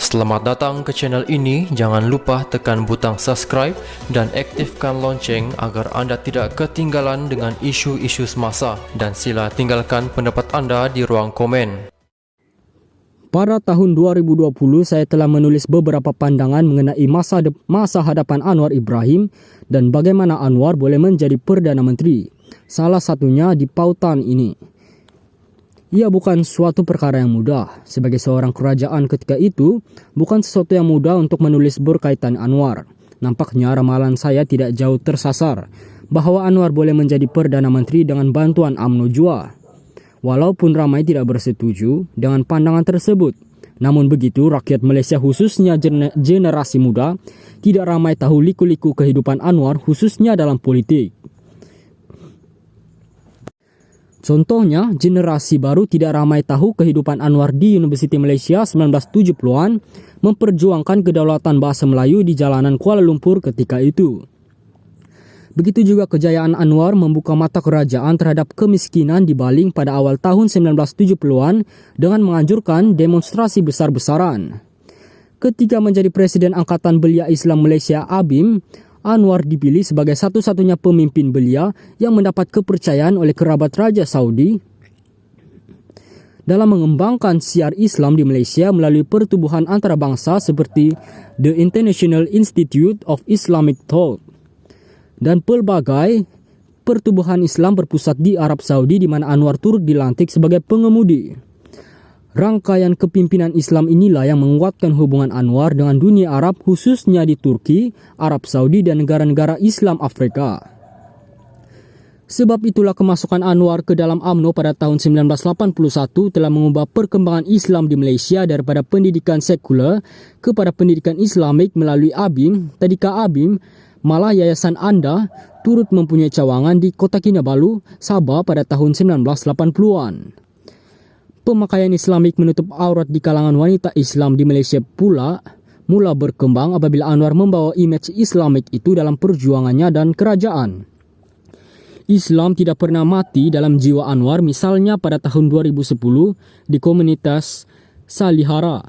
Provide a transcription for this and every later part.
Selamat datang ke channel ini. Jangan lupa tekan butang subscribe dan aktifkan lonceng agar anda tidak ketinggalan dengan isu-isu semasa, dan sila tinggalkan pendapat anda di ruang komen. Pada tahun 2020 saya telah menulis beberapa pandangan mengenai masa hadapan Anwar Ibrahim dan bagaimana Anwar boleh menjadi Perdana Menteri. Salah satunya di pautan ini. Ia bukan suatu perkara yang mudah. Sebagai seorang kerajaan ketika itu, bukan sesuatu yang mudah untuk menulis berkaitan Anwar. Nampaknya ramalan saya tidak jauh tersasar, bahwa Anwar boleh menjadi Perdana Menteri dengan bantuan UMNO jua. Walaupun ramai tidak bersetuju dengan pandangan tersebut, namun begitu rakyat Malaysia khususnya generasi muda tidak ramai tahu liku-liku kehidupan Anwar khususnya dalam politik. Contohnya, generasi baru tidak ramai tahu kehidupan Anwar di Universiti Malaysia 1970-an memperjuangkan kedaulatan bahasa Melayu di jalanan Kuala Lumpur ketika itu. Begitu juga kejayaan Anwar membuka mata kerajaan terhadap kemiskinan di Baling pada awal tahun 1970-an dengan menganjurkan demonstrasi besar-besaran. Ketika menjadi Presiden Angkatan Belia Islam Malaysia ABIM, Anwar dipilih sebagai satu-satunya pemimpin belia yang mendapat kepercayaan oleh kerabat Raja Saudi dalam mengembangkan syiar Islam di Malaysia melalui pertubuhan antarabangsa seperti The International Institute of Islamic Thought dan pelbagai pertubuhan Islam berpusat di Arab Saudi di mana Anwar turut dilantik sebagai pengemudi. Rangkaian kepimpinan Islam inilah yang menguatkan hubungan Anwar dengan dunia Arab khususnya di Turki, Arab Saudi dan negara-negara Islam Afrika. Sebab itulah kemasukan Anwar ke dalam UMNO pada tahun 1981 telah mengubah perkembangan Islam di Malaysia daripada pendidikan sekular kepada pendidikan Islamik melalui ABIM. Tadika ABIM, malah Yayasan Anda turut mempunyai cawangan di Kota Kinabalu, Sabah pada tahun 1980-an. Pemakaian Islamik menutup aurat di kalangan wanita Islam di Malaysia pula mula berkembang apabila Anwar membawa imej Islamik itu dalam perjuangannya dan kerajaan. Islam tidak pernah mati dalam jiwa Anwar, misalnya pada tahun 2010 di komunitas Salihara,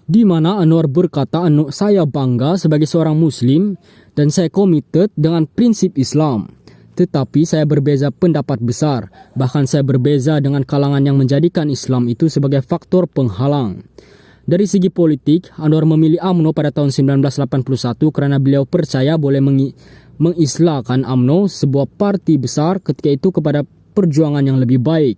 di mana Anwar berkata, "Saya bangga sebagai seorang Muslim dan saya committed dengan prinsip Islam. Tetapi saya berbeza pendapat besar, bahkan saya berbeza dengan kalangan yang menjadikan Islam itu sebagai faktor penghalang." Dari segi politik, Anwar memilih UMNO pada tahun 1981 kerana beliau percaya boleh mengislahkan UMNO, sebuah parti besar ketika itu, kepada perjuangan yang lebih baik.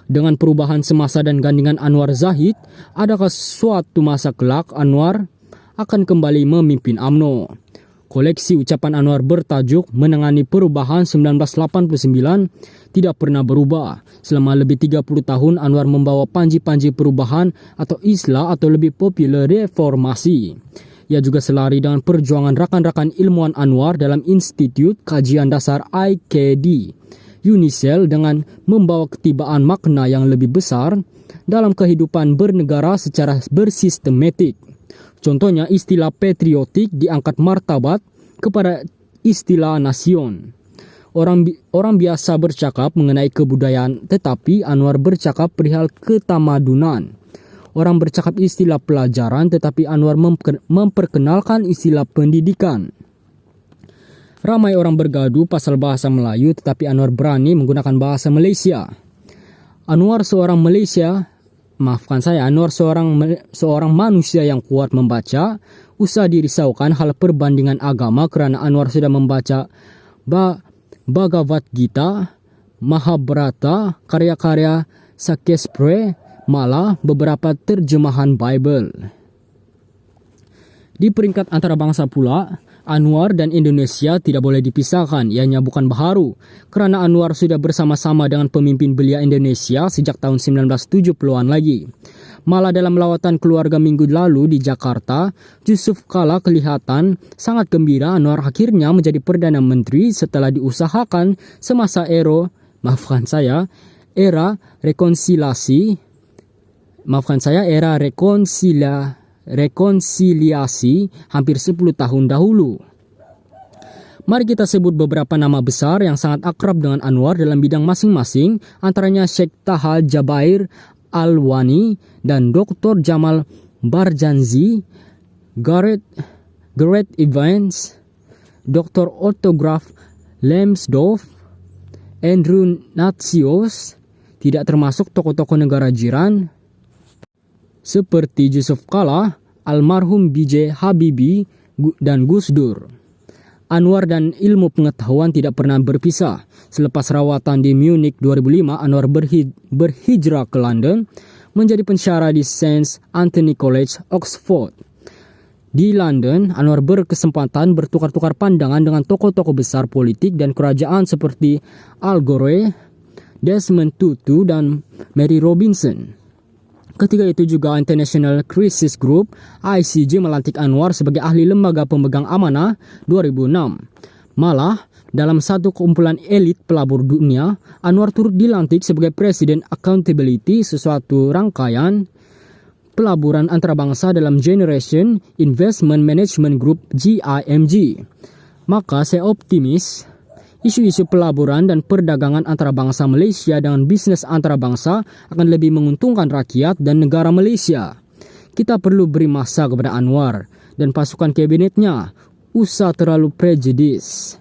Dengan perubahan semasa dan gandingan Anwar Zahid, adakah suatu masa kelak Anwar akan kembali memimpin UMNO? Koleksi ucapan Anwar bertajuk Menangani Perubahan 1989 tidak pernah berubah. Selama lebih 30 tahun Anwar membawa panji-panji perubahan atau islah atau lebih popular reformasi. Ia juga selari dengan perjuangan rakan-rakan ilmuwan Anwar dalam Institut Kajian Dasar IKD, UNISEL, dengan membawa ketibaan makna yang lebih besar dalam kehidupan bernegara secara bersistematik. Contohnya, istilah patriotik diangkat martabat kepada istilah nasion. Orang biasa bercakap mengenai kebudayaan, tetapi Anwar bercakap perihal ketamadunan. Orang bercakap istilah pelajaran, tetapi Anwar memperkenalkan istilah pendidikan. Ramai orang bergaduh pasal bahasa Melayu, tetapi Anwar berani menggunakan bahasa Malaysia. Anwar seorang manusia yang kuat membaca. Usah dirisaukan hal perbandingan agama kerana Anwar sudah membaca Bhagavad Gita, Mahabharata, karya-karya Shakespeare, malah beberapa terjemahan Bible. Di peringkat antarabangsa pula, Anwar dan Indonesia tidak boleh dipisahkan. Ianya bukan baharu, kerana Anwar sudah bersama-sama dengan pemimpin belia Indonesia sejak tahun 1970-an lagi. Malah dalam lawatan keluarga minggu lalu di Jakarta, Yusuf Kala kelihatan sangat gembira Anwar akhirnya menjadi Perdana Menteri setelah diusahakan semasa era rekonsiliasi hampir 10 tahun dahulu. Mari kita sebut beberapa nama besar yang sangat akrab dengan Anwar dalam bidang masing-masing, antaranya Sheikh Taha Jabair Al-Wani dan Dr. Jamal Barjanzi, Gareth Evans, Dr. Otto Graf Lambsdorff, Andrew Natsios, tidak termasuk tokoh-tokoh negara jiran seperti Yusuf Kala, almarhum B.J. Habibie, dan Gus Dur. Anwar dan ilmu pengetahuan tidak pernah berpisah. Selepas rawatan di Munich 2005, Anwar berhijrah ke London menjadi pensyarah di St. Anthony College, Oxford. Di London, Anwar berkesempatan bertukar-tukar pandangan dengan tokoh-tokoh besar politik dan kerajaan seperti Al Gore, Desmond Tutu, dan Mary Robinson. Ketika itu juga International Crisis Group (ICG) melantik Anwar sebagai ahli lembaga pemegang amanah 2006. Malah, dalam satu kumpulan elit pelabur dunia, Anwar turut dilantik sebagai Presiden Accountability, sesuatu rangkaian pelaburan antarabangsa dalam Generation Investment Management Group (GIMG). Maka saya optimis isu-isu pelaburan dan perdagangan antarabangsa Malaysia dengan bisnis antarabangsa akan lebih menguntungkan rakyat dan negara Malaysia. Kita perlu beri masa kepada Anwar dan pasukan kabinetnya, usah terlalu prejudis.